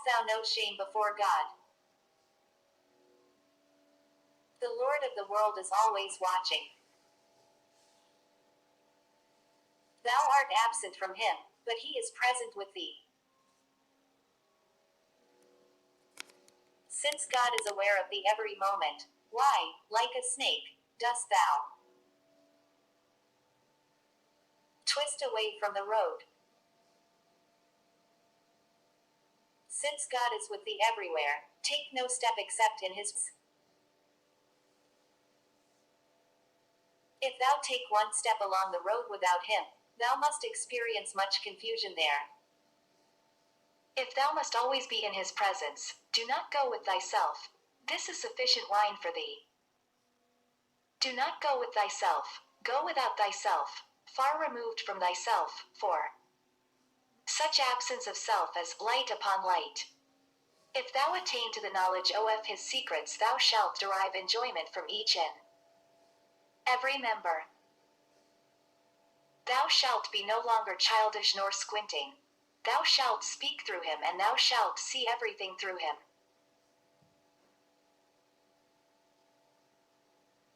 Hast thou no shame before God? The Lord of the world is always watching. Thou art absent from him, but he is present with thee. Since God is aware of thee every moment, why, like a snake, dost thou twist away from the road? Since God is with thee everywhere, take no step except in his. If thou take one step along the road without him, thou must experience much confusion there. If thou must always be in his presence, do not go with thyself. This is sufficient wine for thee. Do not go with thyself, go without thyself, far removed from thyself, for such absence of self as light upon light. If thou attain to the knowledge of his secrets, thou shalt derive enjoyment from each in every member. Thou shalt be no longer childish nor squinting. Thou shalt speak through him, and thou shalt see everything through him.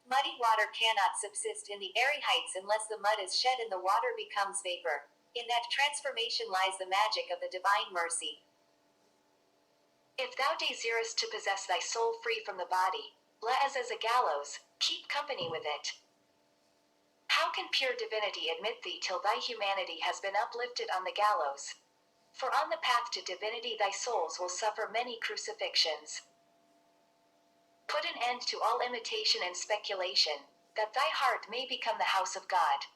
Muddy water cannot subsist in the airy heights unless the mud is shed and the water becomes vapor. In that transformation lies the magic of the divine mercy. If thou desirest to possess thy soul free from the body, let as a gallows, keep company with it. How can pure divinity admit thee till thy humanity has been uplifted on the gallows? For on the path to divinity thy souls will suffer many crucifixions. Put an end to all imitation and speculation, that thy heart may become the house of God.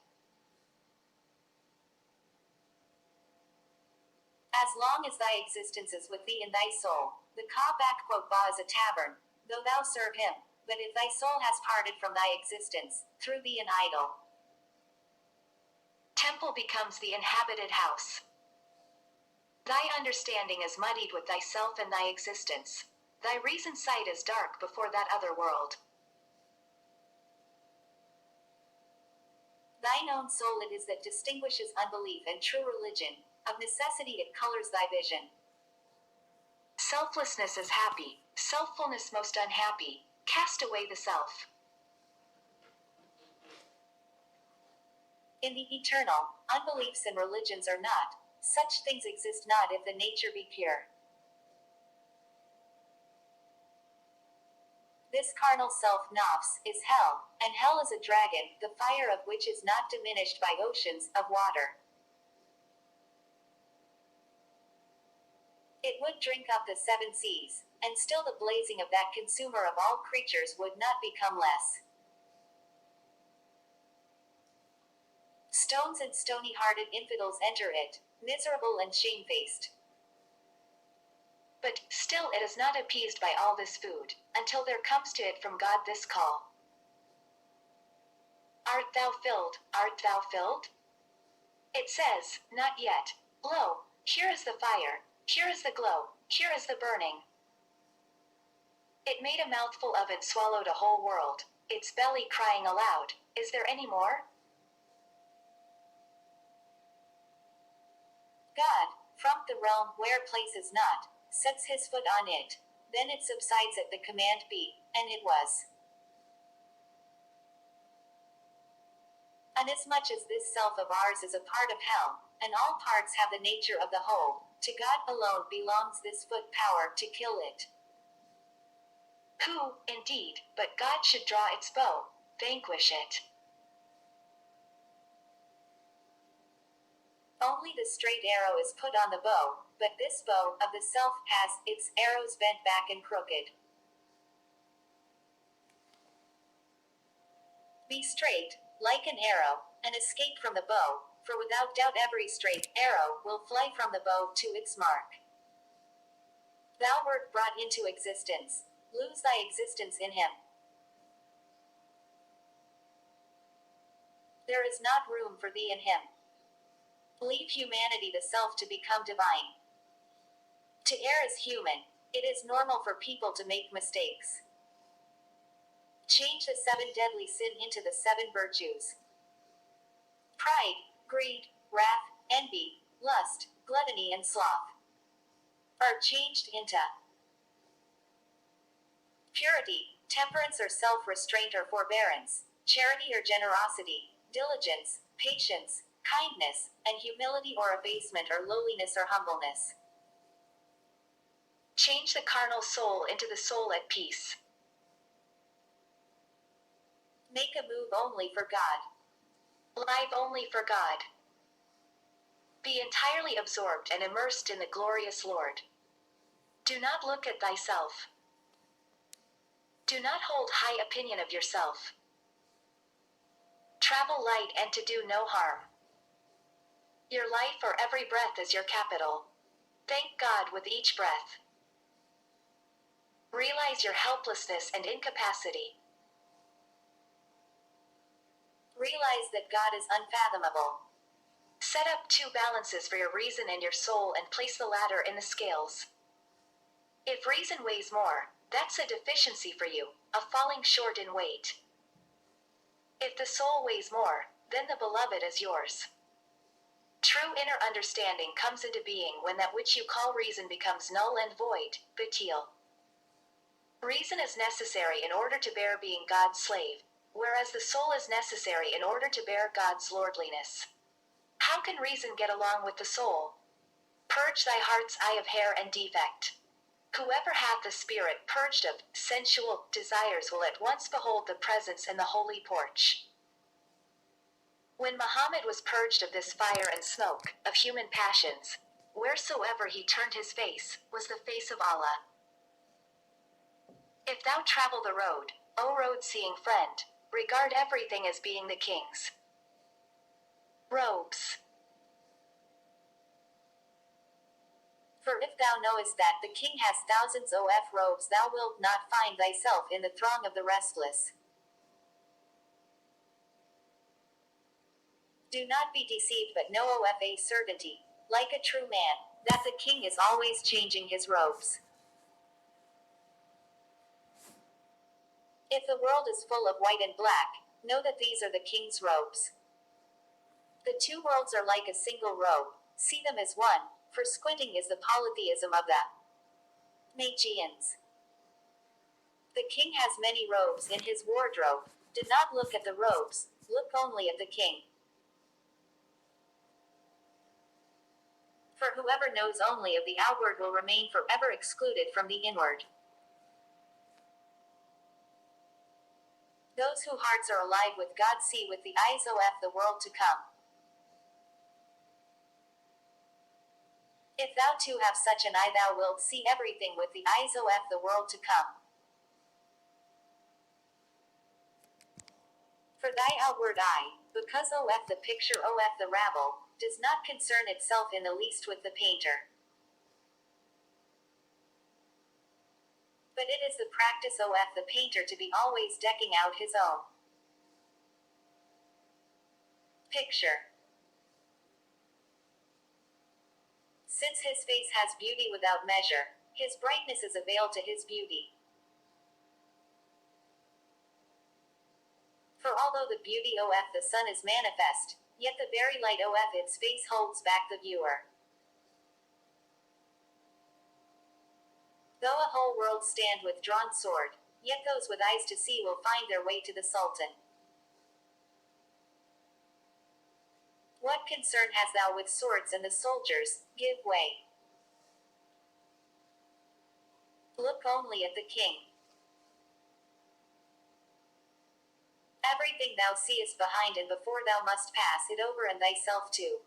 As long as thy existence is with thee in thy soul, the Ka-Ba is a tavern, though thou serve him. But if thy soul has parted from thy existence, through thee an idol temple becomes the inhabited house. Thy understanding is muddied with thyself and thy existence. Thy reason sight is dark before that other world. Thine own soul it is that distinguishes unbelief and true religion. Of necessity it colors thy vision. Selflessness is happy, selffulness most unhappy. Cast away the self. In the eternal, unbeliefs and religions are not. Such things exist not if the nature be pure. This carnal self, nafs, is hell, and hell is a dragon, the fire of which is not diminished by oceans of water. It would drink up the 7 seas, and still the blazing of that consumer of all creatures would not become less. Stones and stony-hearted infidels enter it, miserable and shamefaced. But still it is not appeased by all this food, until there comes to it from God this call. Art thou filled? Art thou filled? It says, not yet. Lo, here is the fire, here is the glow, here is the burning. It made a mouthful of it, swallowed a whole world, its belly crying aloud, is there any more? God, from the realm where place is not, sets his foot on it, then it subsides at the command be, and it was. Inasmuch as this self of ours is a part of hell, and all parts have the nature of the whole, to God alone belongs this foot power to kill it. Who, indeed, but God should draw its bow, vanquish it. Only the straight arrow is put on the bow, but this bow of the self has its arrows bent back and crooked. Be straight, like an arrow, and escape from the bow, for without doubt every straight arrow will fly from the bow to its mark. Thou wert brought into existence, lose thy existence in him. There is not room for thee in him. Leave humanity the self to become divine. To err is human, it is normal for people to make mistakes. Change the 7 deadly sin into the 7 virtues. Pride, greed, wrath, envy, lust, gluttony and sloth. are changed into purity, temperance or self-restraint or forbearance, charity or generosity, diligence, patience, kindness, and humility or abasement or lowliness or humbleness. Change the carnal soul into the soul at peace. Make a move only for God. Live only for God. Be entirely absorbed and immersed in the glorious Lord. Do not look at thyself. Do not hold high opinion of yourself. Travel light and to do no harm. Your life or every breath is your capital. Thank God with each breath. Realize your helplessness and incapacity. Realize that God is unfathomable. Set up two balances for your reason and your soul and place the latter in the scales. If reason weighs more, that's a deficiency for you, a falling short in weight. If the soul weighs more, then the beloved is yours. True inner understanding comes into being when that which you call reason becomes null and void, futile. Reason is necessary in order to bear being God's slave, whereas the soul is necessary in order to bear God's lordliness. How can reason get along with the soul? Purge thy heart's eye of hair and defect. Whoever hath the spirit purged of sensual desires will at once behold the presence in the holy porch. When Muhammad was purged of this fire and smoke, of human passions, wheresoever he turned his face, was the face of Allah. If thou travel the road, O road-seeing friend, regard everything as being the king's. Robes. For if thou knowest that the king has thousands of robes, thou wilt not find thyself in the throng of the restless. Do not be deceived, but know of a certainty, like a true man, that the king is always changing his robes. If the world is full of white and black, know that these are the king's robes. The two worlds are like a single robe, see them as one, for squinting is the polytheism of the Magians. The king has many robes in his wardrobe. Do not look at the robes, look only at the king. For whoever knows only of the outward will remain forever excluded from the inward. Those whose hearts are alive with God see with the eyes of the world to come. If thou too have such an eye, thou wilt see everything with the eyes of the world to come. For thy outward eye, because the picture the rabble, does not concern itself in the least with the painter. But it is the practice of the painter to be always decking out his own picture. Since his face has beauty without measure, his brightness is a veil to his beauty. For although the beauty of the sun is manifest, yet the very light of its face holds back the viewer. Though a whole world stand with drawn sword, yet those with eyes to see will find their way to the Sultan. What concern hast thou with swords and the soldiers? Give way. Look only at the king. Everything thou seest behind and before thou must pass it over and thyself too.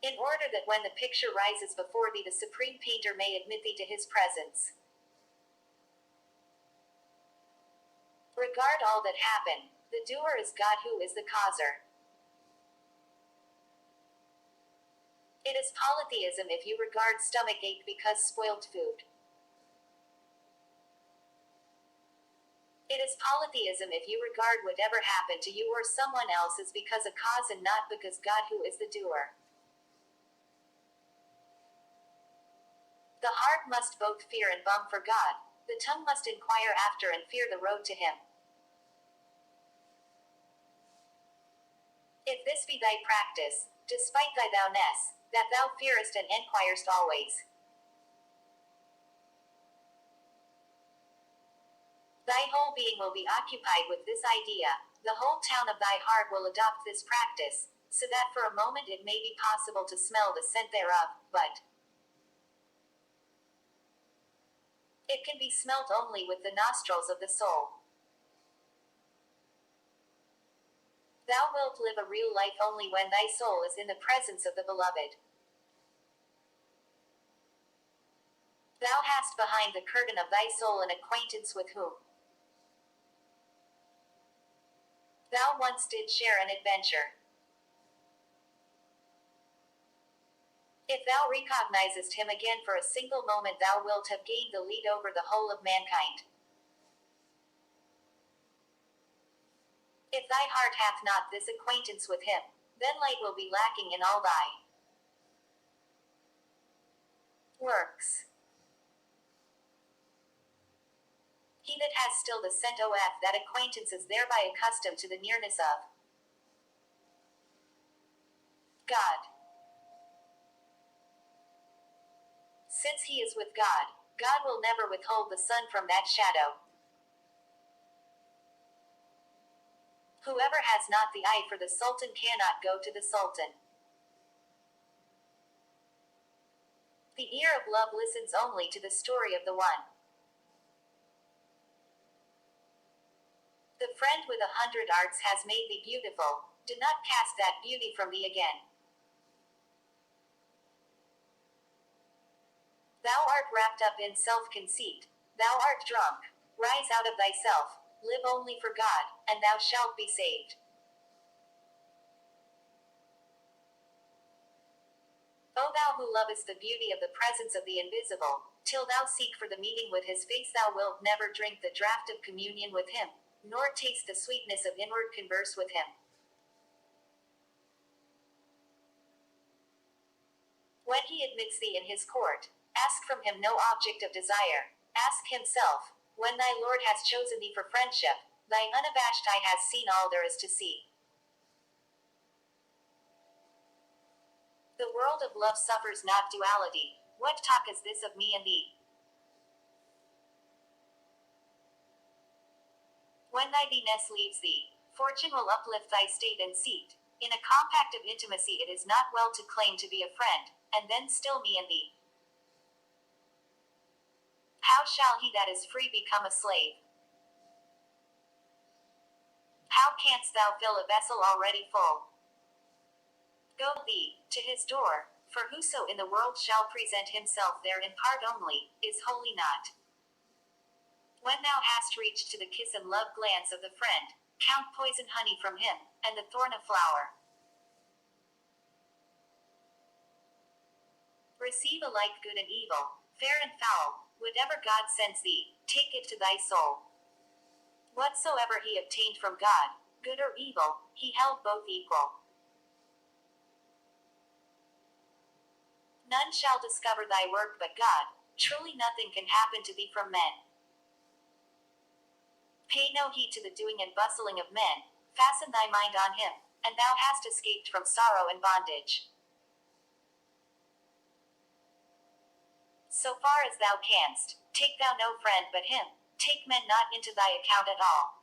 In order that when the picture rises before thee the supreme painter may admit thee to his presence. Regard all that happen. The doer is God who is the causer. It is polytheism if you regard stomachache because spoiled food. It is polytheism if you regard whatever happened to you or someone else is because a cause and not because God who is the doer. The heart must both fear and long for God. The tongue must inquire after and fear the road to him. If this be thy practice, despite thy thou-ness, that thou fearest and enquirest always. Thy whole being will be occupied with this idea. The whole town of thy heart will adopt this practice, so that for a moment it may be possible to smell the scent thereof, but it can be smelt only with the nostrils of the soul. Thou wilt live a real life only when thy soul is in the presence of the beloved. Thou hast behind the curtain of thy soul an acquaintance with whom thou once did share an adventure. If thou recognizest him again for a single moment, thou wilt have gained the lead over the whole of mankind. If thy heart hath not this acquaintance with him, then light will be lacking in all thy works. He that has still the scent of that acquaintance is thereby accustomed to the nearness of God. Since he is with God, God will never withhold the sun from that shadow. Whoever has not the eye for the Sultan cannot go to the Sultan. The ear of love listens only to the story of the one. The friend with 100 arts has made thee beautiful. Do not cast that beauty from thee again. Thou art wrapped up in self-conceit. Thou art drunk. Rise out of thyself. Live only for God, and thou shalt be saved. O thou who lovest the beauty of the presence of the invisible, till thou seek for the meeting with his face, thou wilt never drink the draught of communion with him, nor taste the sweetness of inward converse with him. When he admits thee in his court, ask from him no object of desire. Ask himself, when thy Lord has chosen thee for friendship, thy unabashed eye has seen all there is to see. The world of love suffers not duality. What talk is this of me and thee? When thy theeness leaves thee, fortune will uplift thy state and seat. In a compact of intimacy it is not well to claim to be a friend, and then still me and thee. How shall he that is free become a slave? How canst thou fill a vessel already full? Go thee to his door, for whoso in the world shall present himself there in part only, is wholly not. When thou hast reached to the kiss and love glance of the friend, count poison honey from him, and the thorn a flower. Receive alike good and evil, fair and foul, whatever God sends thee, take it to thy soul. Whatsoever he obtained from God, good or evil, he held both equal. None shall discover thy work but God. Truly nothing can happen to thee from men. Pay no heed to the doing and bustling of men. Fasten thy mind on him, and thou hast escaped from sorrow and bondage. So far as thou canst, take thou no friend but him. Take men not into thy account at all.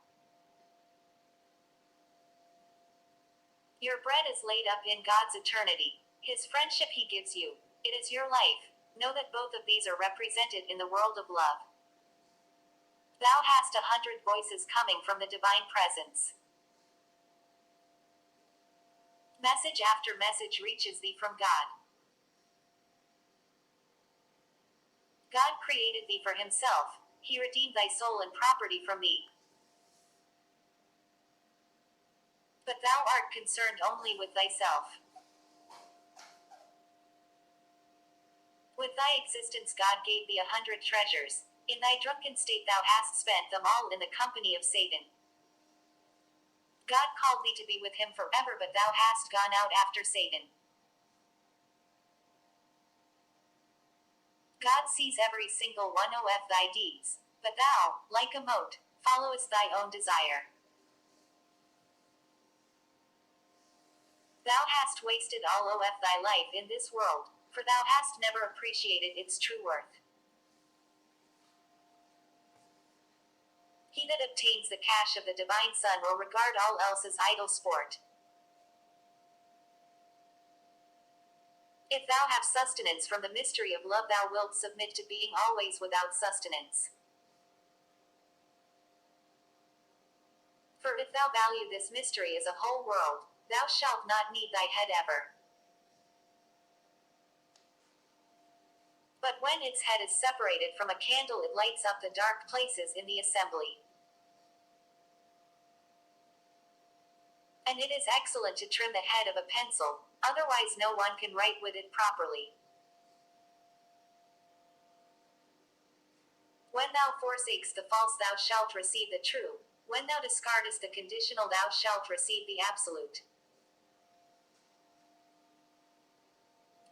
Your bread is laid up in God's eternity. His friendship he gives you. It is your life. Know that both of these are represented in the world of love. Thou hast 100 voices coming from the divine presence. Message after message reaches thee from God. God created thee for himself. He redeemed thy soul and property from thee. But thou art concerned only with thyself. With thy existence God gave thee 100 treasures. In thy drunken state thou hast spent them all in the company of Satan. God called thee to be with him forever, but thou hast gone out after Satan. God sees every single one of thy deeds, but thou, like a mote, followest thy own desire. Thou hast wasted all of thy life in this world, for thou hast never appreciated its true worth. He that obtains the cash of the divine Son will regard all else as idle sport. If thou have sustenance from the mystery of love, thou wilt submit to being always without sustenance. For if thou value this mystery as a whole world, thou shalt not need thy head ever. But when its head is separated from a candle, it lights up the dark places in the assembly. And it is excellent to trim the head of a pencil, otherwise no one can write with it properly. When thou forsakest the false, thou shalt receive the true. When thou discardest the conditional, thou shalt receive the absolute.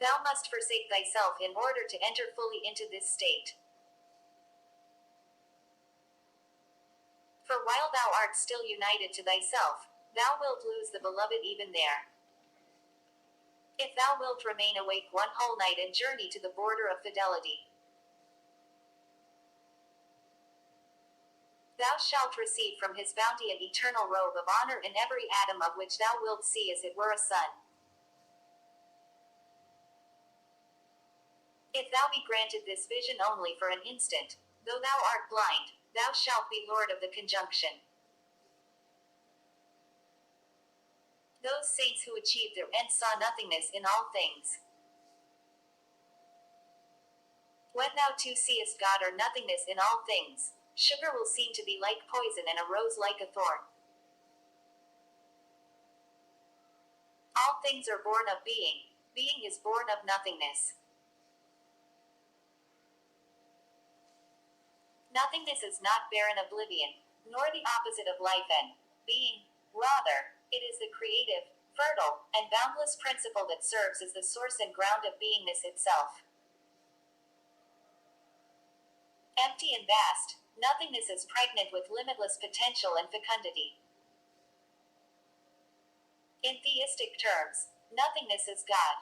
Thou must forsake thyself in order to enter fully into this state. For while thou art still united to thyself, thou wilt lose the beloved even there. If thou wilt remain awake one whole night and journey to the border of fidelity, thou shalt receive from his bounty an eternal robe of honor in every atom of which thou wilt see as it were a sun. If thou be granted this vision only for an instant, though thou art blind, thou shalt be lord of the conjunction. Those saints who achieved their end saw nothingness in all things. When thou too seest God or nothingness in all things, sugar will seem to thee like poison and a rose like a thorn. All things are born of being. Being is born of nothingness. Nothingness is not barren oblivion, nor the opposite of life and being. Rather, it is the creative, fertile, and boundless principle that serves as the source and ground of beingness itself. Empty and vast, nothingness is pregnant with limitless potential and fecundity. In theistic terms, nothingness is God.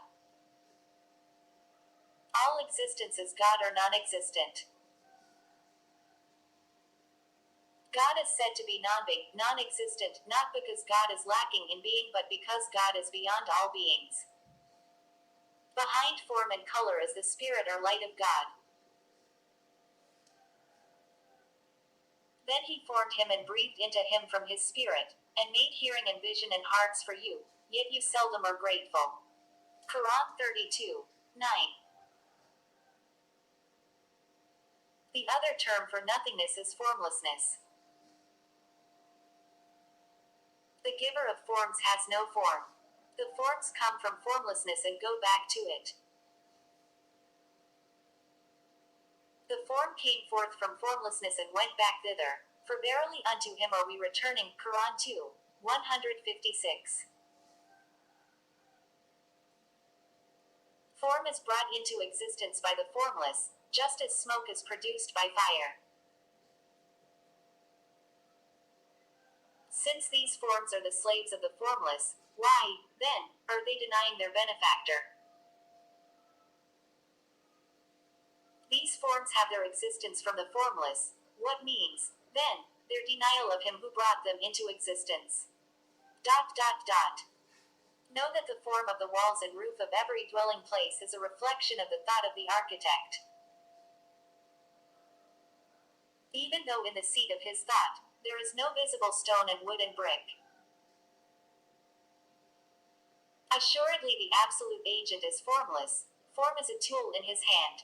All existence is God or non-existent. God is said to be non-being, non-existent, not because God is lacking in being, but because God is beyond all beings. Behind form and color is the spirit or light of God. Then he formed him and breathed into him from his spirit, and made hearing and vision and hearts for you, yet you seldom are grateful. Quran 32:9. The other term for nothingness is formlessness. The giver of forms has no form. The forms come from formlessness and go back to it. The form came forth from formlessness and went back thither, for verily unto him are we returning. Quran 2:156. Form is brought into existence by the formless, just as smoke is produced by fire. Since these forms are the slaves of the formless, why, then, are they denying their benefactor? These forms have their existence from the formless. What means, then, their denial of him who brought them into existence? Know that the form of the walls and roof of every dwelling place is a reflection of the thought of the architect. Even though in the seat of his thought, there is no visible stone and wood and brick. Assuredly the absolute agent is formless, form is a tool in his hand.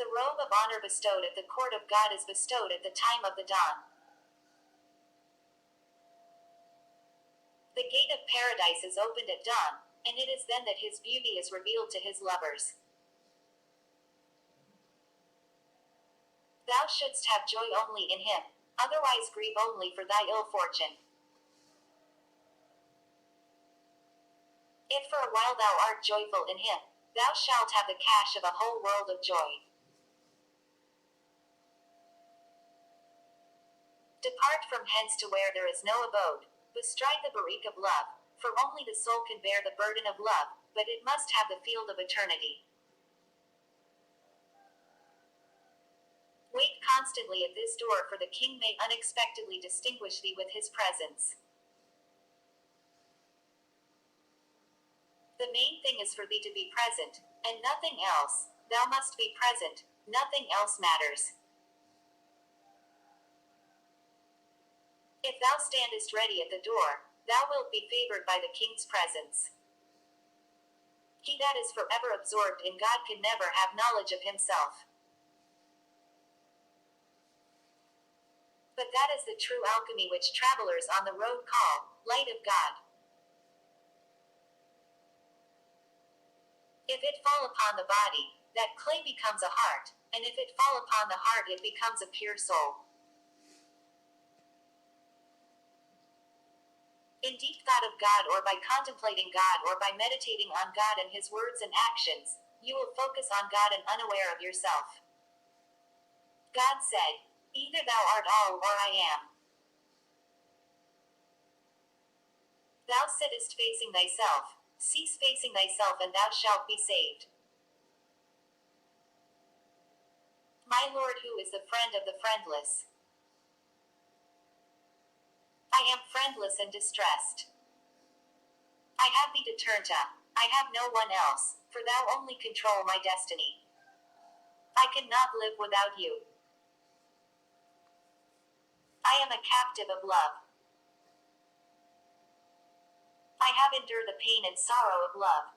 The robe of honor bestowed at the court of God is bestowed at the time of the dawn. The gate of paradise is opened at dawn, and it is then that his beauty is revealed to his lovers. Thou shouldst have joy only in him, otherwise grieve only for thy ill fortune. If for a while thou art joyful in him, thou shalt have the cash of a whole world of joy. Depart from hence to where there is no abode, bestride the barrique of love, for only the soul can bear the burden of love, but it must have the field of eternity. Wait constantly at this door, for the king may unexpectedly distinguish thee with his presence. The main thing is for thee to be present, and nothing else. Thou must be present, nothing else matters. If thou standest ready at the door, thou wilt be favored by the king's presence. He that is forever absorbed in God can never have knowledge of himself. But that is the true alchemy which travelers on the road call light of God. If it fall upon the body, that clay becomes a heart, and if it fall upon the heart, it becomes a pure soul. In deep thought of God, or by contemplating God, or by meditating on God and his words and actions, you will focus on God and unaware of yourself. God said, "Either thou art all or I am." Thou sittest facing thyself, cease facing thyself, and thou shalt be saved. My Lord, who is the friend of the friendless? I am friendless and distressed. I have thee to turn to. I have no one else, for thou only control my destiny. I cannot live without you. I am a captive of love. I have endured the pain and sorrow of love.